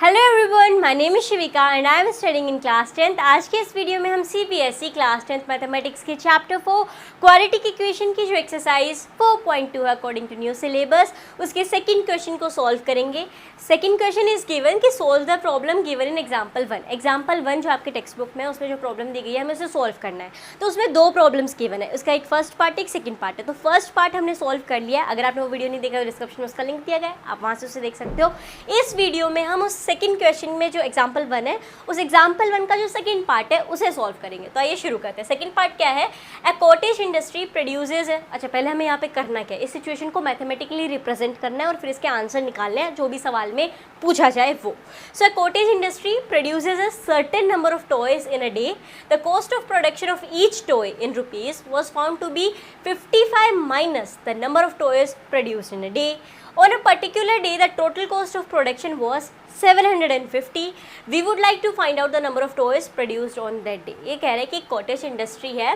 Hello everyone, my name is Shivika and I am studying in class 10th। आज के इस video में हम सीबीएसई क्लास 10th मैथमेटिक्स के चैप्टर 4 क्वाड्रेटिक इक्वेशन की जो एक्सरसाइज 4.2 है अकॉर्डिंग टू न्यू सिलेबस, उसके सेकंड क्वेश्चन को सॉल्व करेंगे। सेकंड क्वेश्चन इज गिवन कि solve the problem given in example 1। Example 1 जो आपके टेक्स्ट बुक में है उसमें जो प्रॉब्लम दी गई है हमें उसे सॉल्व करना है। तो उसमें दो प्रॉब्लम्स गिवन है, उसका एक फर्स्ट पार्ट एक सेकंड पार्ट है। तो फर्स्ट पार्ट हमने सॉल्व कर लिया। अगर आपने वो वीडियो नहीं देखा तो डिस्क्रिप्शन में उसका लिंक दिया गया है, आप वहाँ से उसे देख सकते हो। इस वीडियो में हम उस सेकंड क्वेश्चन में जो एग्जाम्पल 1 है उस एग्जाम्पल 1 का जो सेकंड पार्ट है उसे सॉल्व करेंगे। तो आइए शुरू करते हैं। सेकंड पार्ट क्या है? अ कॉटेज इंडस्ट्री प्रोड्यूसेस है। अच्छा, पहले हमें यहाँ पे करना क्या है, इस सिचुएशन को मैथमेटिकली रिप्रेजेंट करना है और फिर इसके आंसर निकालने हैं जो भी सवाल में पूछा जाए वो। So a cottage industry produces a certain number of toys in a day. The cost of production of each toy in rupees was found to be 55 minus the number of toys produced in a day. On a particular day, the total cost of production was 750. We would like to find out the number of toys produced on that day. ये कह रहे हैं कि cottage industry है,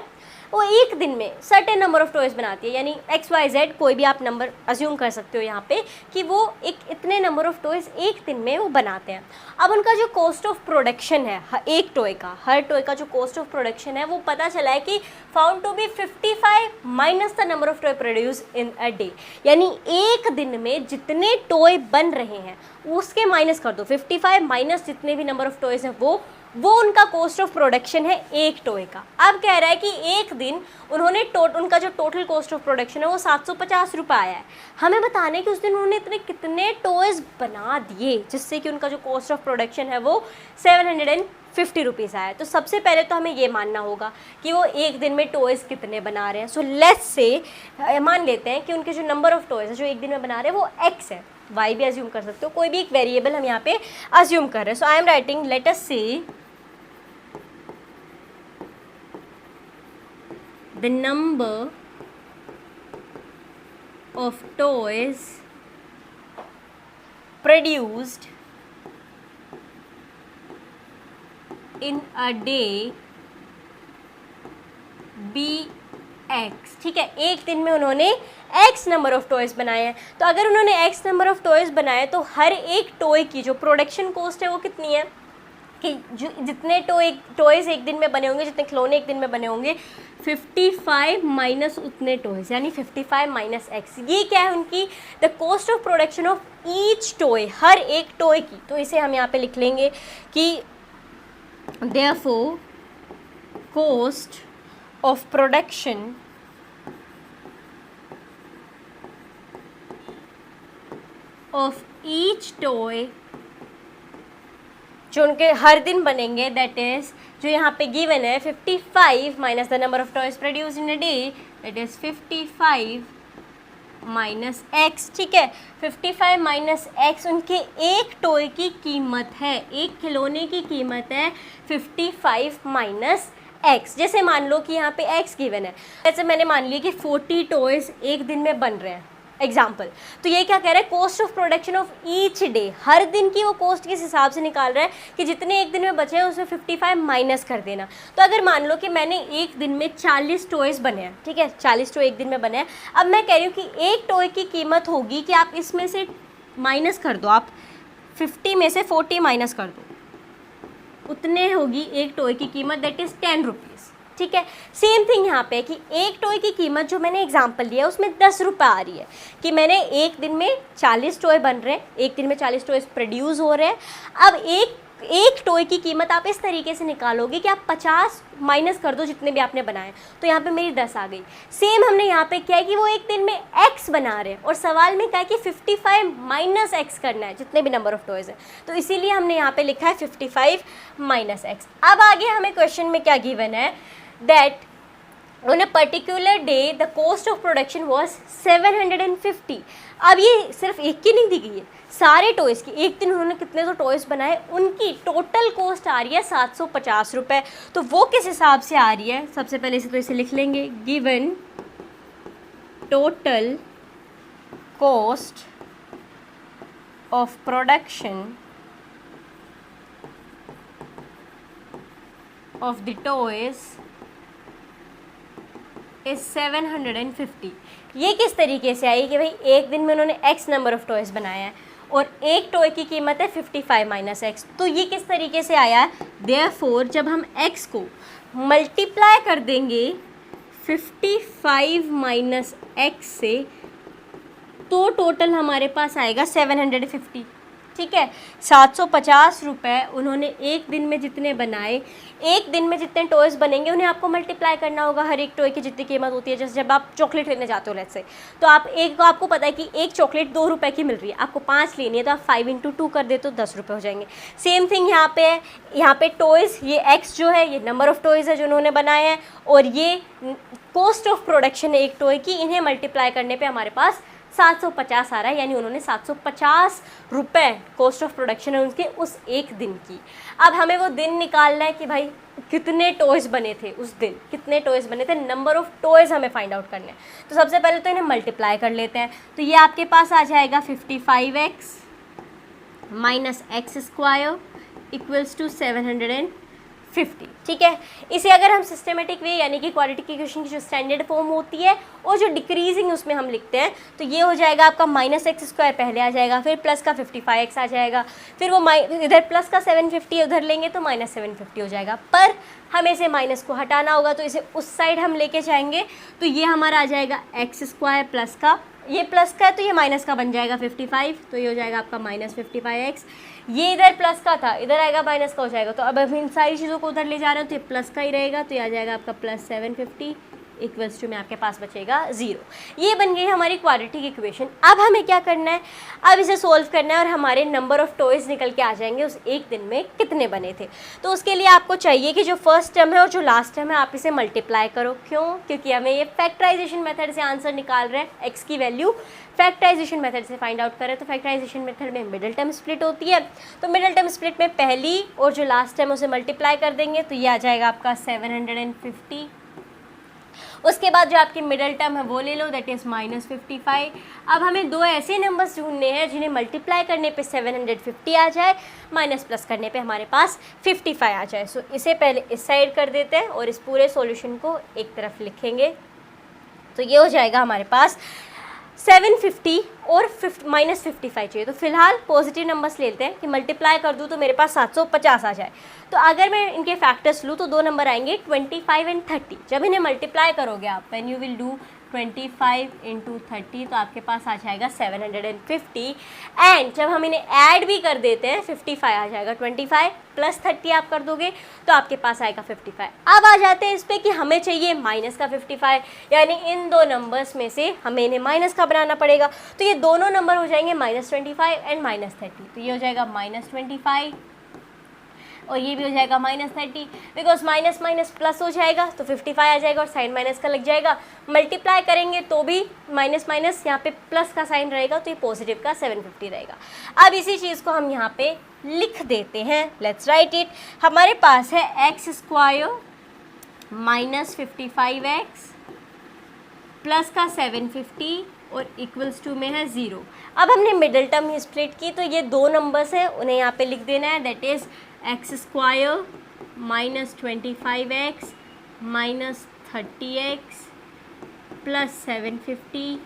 वो एक दिन में सर्टेन नंबर ऑफ टॉयज बनाती है, यानी XYZ कोई भी आप नंबर अज्यूम कर सकते हो यहाँ पे कि वो इतने नंबर ऑफ टॉयज एक दिन में वो बनाते हैं। अब उनका जो कॉस्ट ऑफ प्रोडक्शन है एक टॉय का, हर टॉय का जो कॉस्ट ऑफ प्रोडक्शन है वो पता चला है कि found to be 55 minus the number of toy produce in a day, यानी एक दिन में जितने टॉय बन रहे हैं उसके माइनस कर दो। 55 माइनस जितने भी नंबर ऑफ टॉयज हैं वो उनका कॉस्ट ऑफ प्रोडक्शन है एक टॉय का। अब कह रहा है कि एक दिन उन्होंने उनका जो टोटल कॉस्ट ऑफ प्रोडक्शन है वो 750 रुपये आया है। हमें बताने कि उस दिन उन्होंने इतने कितने टॉयज बना दिए जिससे कि उनका जो कॉस्ट ऑफ प्रोडक्शन है वो 750 रुपीज़ आया है। तो सबसे पहले तो हमें ये मानना होगा कि वो एक दिन में टॉयज कितने बना रहे हैं। सो लेट्स से मान लेते हैं कि उनके जो नंबर ऑफ टॉयज है जो एक दिन में बना रहे हैं वो x है, y भी अज्यूम कर सकते हो, कोई भी एक वेरिएबल हम यहाँ पे अज्यूम कर रहे हैं। So I am writing let us say the number of toys produced in a day be x। ठीक है, एक दिन में उन्होंने x नंबर ऑफ टॉयज बनाए हैं। तो अगर उन्होंने x नंबर ऑफ टॉयज बनाए तो हर एक टॉय की जो प्रोडक्शन कॉस्ट है वो कितनी है कि जो जितने टॉयज एक दिन में बने होंगे, जितने खिलौने एक दिन में बने होंगे, 55 माइनस उतने टॉयज यानी 55 माइनस x। ये क्या है उनकी the cost of production of each toy, हर एक टॉय की। तो इसे हम यहाँ पे लिख लेंगे कि therefore cost of production of each toy जो उनके हर दिन बनेंगे, दैट इज जो यहाँ पे गिवन है 55 minus the number of toys produce in a day, that is 55 minus x। ठीक है, 55 माइनस x उनके एक टॉय की कीमत है, एक खिलौने की कीमत है 55 माइनस x। जैसे मान लो कि यहाँ पे x गिवन है, जैसे मैंने मान लिया कि 40 टॉयज एक दिन में बन रहे हैं एग्जाम्पल। तो ये क्या कह रहा है, cost of production of each day, हर दिन की वो कॉस्ट किस हिसाब से निकाल रहा है कि जितने एक दिन में बचे हैं उसमें 55 माइनस कर देना। तो अगर मान लो कि मैंने एक दिन में 40 टॉयज बने हैं, ठीक है, 40 टॉय एक दिन में बने हैं। अब मैं कह रही हूँ कि एक टॉय की कीमत होगी कि आप इसमें से माइनस कर दो, आप 50 में से 40 माइनस कर दो, उतने होगी एक टॉय की कीमत, दैट इज़ 10 रुपीज़। ठीक है, सेम थिंग यहाँ पे कि एक टॉय की कीमत जो मैंने एग्जांपल लिया उसमें 10 रुपये आ रही है कि मैंने एक दिन में 40 टॉय बन रहे हैं, एक दिन में 40 टॉयज प्रोड्यूस हो रहे हैं। अब एक टॉय की कीमत आप इस तरीके से निकालोगे कि आप 50 माइनस कर दो जितने भी आपने बनाए, तो यहाँ पे मेरी 10 आ गई। सेम हमने यहाँ पे क्या है कि वो एक दिन में x बना रहे हैं और सवाल में क्या है कि 55 माइनस x करना है जितने भी नंबर ऑफ टॉयज है, तो इसीलिए हमने यहाँ पे लिखा है 55 माइनस x। अब आगे हमें क्वेश्चन में क्या गिवन है, that on a particular day the cost of production was 750। अब ये सिर्फ एक की नहीं दी गई है, सारे टॉयज़ की, एक दिन उन्होंने कितने तो टॉयज़ बनाए उनकी टोटल कॉस्ट आ रही है 750 रुपये। तो वो किस हिसाब से आ रही है, सबसे पहले इसे तो इसे लिख लेंगे, given total cost of production of the toys is 750। ये किस तरीके से आई कि भाई एक दिन में उन्होंने x नंबर ऑफ टॉयज़ बनाए हैं और एक टॉय की कीमत है 55 माइनस एक्स। तो ये किस तरीके से आया है, देयरफॉर जब हम एक्स को मल्टीप्लाई कर देंगे 55 माइनस एक्स से तो टोटल हमारे पास आएगा 750। ठीक है, 750 रुपये उन्होंने एक दिन में जितने बनाए, एक दिन में जितने टॉयज़ बनेंगे उन्हें आपको मल्टीप्लाई करना होगा हर एक टॉय की जितनी कीमत होती है। जैसे जब आप चॉकलेट लेने जाते हो लेट्स से, तो आपको पता है कि एक चॉकलेट 2 रुपये की मिल रही है, आपको 5 लेनी है, तो आप 5 × 2 कर दे तो 10 रुपये हो जाएंगे। सेम थिंग यहाँ पे है, यहाँ पे टॉयज़, ये एक्स जो है ये नंबर ऑफ़ टॉयज़ है जो उन्होंने बनाए हैं, और ये कॉस्ट ऑफ प्रोडक्शन है एक टॉय की, इन्हें मल्टीप्लाई करने पर हमारे पास 750 आ रहा है, यानी उन्होंने 750 रुपये कॉस्ट ऑफ प्रोडक्शन है उनके उस एक दिन की। अब हमें वो दिन निकालना है कि भाई कितने टॉयज़ बने थे उस दिन, कितने टॉयज़ बने थे, नंबर ऑफ़ टॉयज़ हमें फाइंड आउट करने हैं। तो सबसे पहले तो इन्हें मल्टीप्लाई कर लेते हैं। तो ये आपके पास आ जाएगा 55x minus x square equals to 750। ठीक है, इसे अगर हम सिस्टमेटिक वे यानी कि क्वाड्रेटिक इक्वेशन की जो स्टैंडर्ड फॉर्म होती है और जो डिक्रीजिंग उसमें हम लिखते हैं, तो ये हो जाएगा आपका माइनस एक्स स्क्वायर पहले आ जाएगा, फिर प्लस का 55x आ जाएगा, फिर वो इधर प्लस का 750 उधर लेंगे तो माइनस 750 हो जाएगा। पर हमें इसे माइनस को हटाना होगा, तो इसे उस साइड हम लेके जाएंगे, तो ये हमारा आ जाएगा एक्स स्क्वायर प्लस का, ये प्लस का है तो ये माइनस का बन जाएगा 55, तो ये हो जाएगा आपका माइनस 55x। ये इधर प्लस का था, इधर आएगा माइनस का हो जाएगा, तो अब इन सारी चीज़ों को उधर ले जा रहे हो तो ये प्लस का ही रहेगा, तो ये आ जाएगा आपका प्लस 750 इक्वल्स टू में आपके पास बचेगा 0। ये बन गई हमारी क्वाड्रेटिक इक्वेशन। अब हमें क्या करना है, अब इसे सोल्व करना है और हमारे नंबर ऑफ़ टॉयज़ निकल के आ जाएंगे उस एक दिन में कितने बने थे। तो उसके लिए आपको चाहिए कि जो फर्स्ट टर्म है और जो लास्ट टर्म है आप इसे मल्टीप्लाई करो। क्यों? क्योंकि हमें ये फैक्टराइजेशन मेथड से आंसर निकाल रहे हैं, एक्स की वैल्यू फैक्टराइजेशन मेथड से फाइंड आउट करें। तो फैक्टराइजेशन मेथड में मिडिल टर्म स्प्लिट होती है, तो मिडिल टर्म स्प्लिट में पहली और जो लास्ट टर्म उसे मल्टीप्लाई कर देंगे, तो ये आ जाएगा आपका 750। उसके बाद जो आपकी मिडिल टर्म है वो ले लो, दैट इज़ माइनस 55। अब हमें दो ऐसे नंबर्स ढूंढने हैं जिन्हें मल्टीप्लाई करने पे 750 आ जाए, माइनस प्लस करने पे हमारे पास 55 आ जाए। सो इसे पहले इस साइड कर देते हैं और इस पूरे सॉल्यूशन को एक तरफ लिखेंगे। तो ये हो जाएगा हमारे पास 750 और माइनस 55 चाहिए। तो फिलहाल पॉजिटिव नंबर्स लेते हैं कि मल्टीप्लाई कर दूँ तो मेरे पास 750 आ जाए। तो अगर मैं इनके फैक्टर्स लूँ तो दो नंबर आएंगे 25 एंड 30। जब इन्हें मल्टीप्लाई करोगे आप, व्हेन यू विल डू 25 × 30, तो आपके पास आ जाएगा 750। एंड जब हम इन्हें ऐड भी कर देते हैं 55 आ जाएगा, 25 + 30 आप कर दोगे तो आपके पास आएगा 55। अब आ जाते हैं इस पर कि हमें चाहिए माइनस का 55, यानी इन दो नंबर्स में से हमें इन्हें माइनस का बनाना पड़ेगा। तो ये दोनों नंबर हो जाएंगे -25 एंड -30। तो ये हो जाएगा -25 और ये भी हो जाएगा -30, बिकॉज माइनस माइनस प्लस हो जाएगा तो 55 आ जाएगा और साइन माइनस का लग जाएगा। मल्टीप्लाई करेंगे तो भी माइनस माइनस यहाँ पे प्लस का साइन रहेगा, तो ये पॉजिटिव का 750 रहेगा। अब इसी चीज़ को हम यहाँ पे लिख देते हैं, लेट्स राइट इट। हमारे पास है x² -55x प्लस का 750 और इक्वल्स टू में है 0। अब हमने मिडिल टर्म ही स्प्लिट की, तो ये दो नंबर्स हैं उन्हें यहाँ पे लिख देना है, that is x² -25x -30x plus 750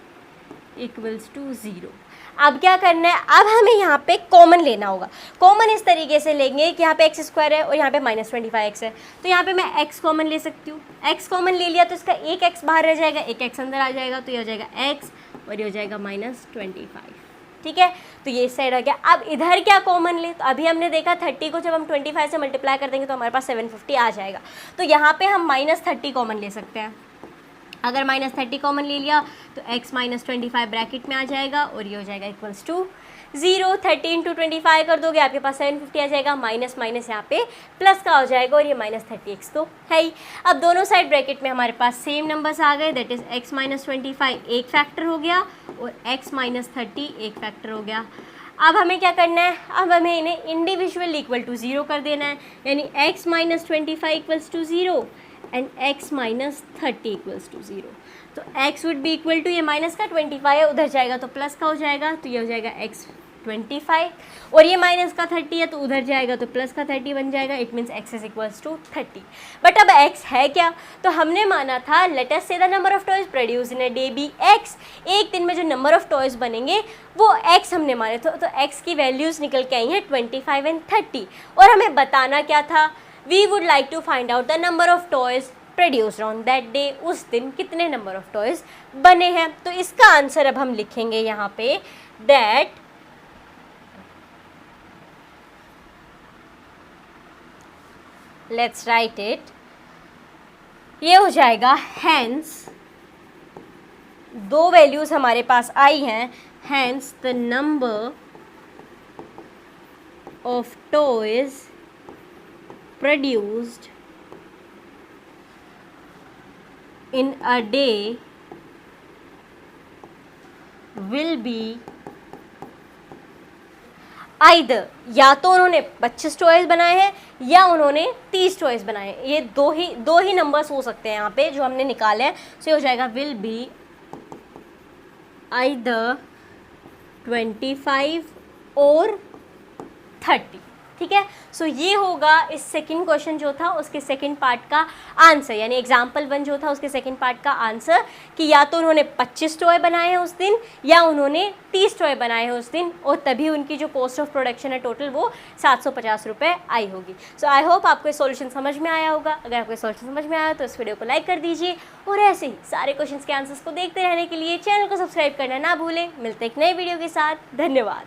equals to 0। अब क्या करना है, अब हमें यहाँ पे कॉमन लेना होगा। कॉमन इस तरीके से लेंगे कि यहाँ पे x² है और यहाँ पे -25x है, तो यहाँ पे मैं x कॉमन ले सकती हूँ। x कॉमन ले लिया तो इसका एक x बाहर रह जाएगा, एक x अंदर आ जाएगा, तो ये हो जाएगा x और ये हो जाएगा -25। ठीक है, तो ये इस साइड आ गया। अब इधर क्या कॉमन ले, तो अभी हमने देखा 30 को जब हम 25 से मल्टीप्लाई कर देंगे तो हमारे पास 750 आ जाएगा। तो यहाँ पे हम -30 कॉमन ले सकते हैं। अगर -30 कॉमन ले लिया तो x -25 ब्रैकेट में आ जाएगा और ये हो जाएगा इक्वल्स टू 0। 30 × 25 कर दोगे आपके पास 750 आ जाएगा, माइनस माइनस यहाँ पे प्लस का हो जाएगा और ये -30x तो है ही। अब दोनों साइड ब्रैकेट में हमारे पास सेम नंबर्स आ गए, दैट इज़ x -25 एक फैक्टर हो गया और x -30 एक फैक्टर हो गया। अब हमें क्या करना है, अब हमें इन्हें इंडिविजुअल इक्वल टू 0 कर देना है, यानी x -25 equals to 0 and x -30 equals to 0। तो x would be equal to, ये माइनस का 25 है उधर जाएगा तो प्लस का हो जाएगा, तो ये हो जाएगा x 25 और ये माइनस का 30 है तो उधर जाएगा तो प्लस का 30 बन जाएगा। It means x is equals to 30। But अब x है क्या, तो हमने माना था let us say the number of toys produce in a day be x, एक दिन में जो नंबर ऑफ टॉयज बनेंगे वो x हमने माने थे। तो x की वैल्यूज़ निकल के आई हैं 25 एंड 30 और हमें बताना क्या था, we would like to find out the number of toys produced on that day, उस दिन कितने नंबर ऑफ टॉयज बने हैं। तो इसका आंसर अब हम लिखेंगे यहाँ पे दैट लेट्स राइट इट, ये हो जाएगा हैंस, दो वैल्यूज़ हमारे पास आई हैं, hence the number of toys produced in a day will be either, या तो उन्होंने 25 टॉयज बनाए हैं या उन्होंने 30 टॉयज बनाए हैं। ये दो ही नंबर्स हो सकते हैं यहाँ पे जो हमने निकाले हैं। सो ये हो जाएगा विल बी आइदर 25 और 30। ठीक है, सो ये होगा इस सेकंड क्वेश्चन जो था उसके सेकंड पार्ट का आंसर, यानी एग्जाम्पल 1 जो था उसके सेकंड पार्ट का आंसर कि या तो उन्होंने 25 टॉय बनाए हैं उस दिन या उन्होंने 30 टॉय बनाए हैं उस दिन, और तभी उनकी जो कॉस्ट ऑफ प्रोडक्शन है टोटल वो 750 रुपये आई होगी। सो आई होप आपको ये सॉल्यूशन समझ में आया होगा। अगर आपको सॉल्यूशन समझ में आया तो इस वीडियो को लाइक कर दीजिए और ऐसे ही सारे क्वेश्चन के आंसर्स को देखते रहने के लिए चैनल को सब्सक्राइब करना ना भूलें। मिलते एक नई वीडियो के साथ, धन्यवाद।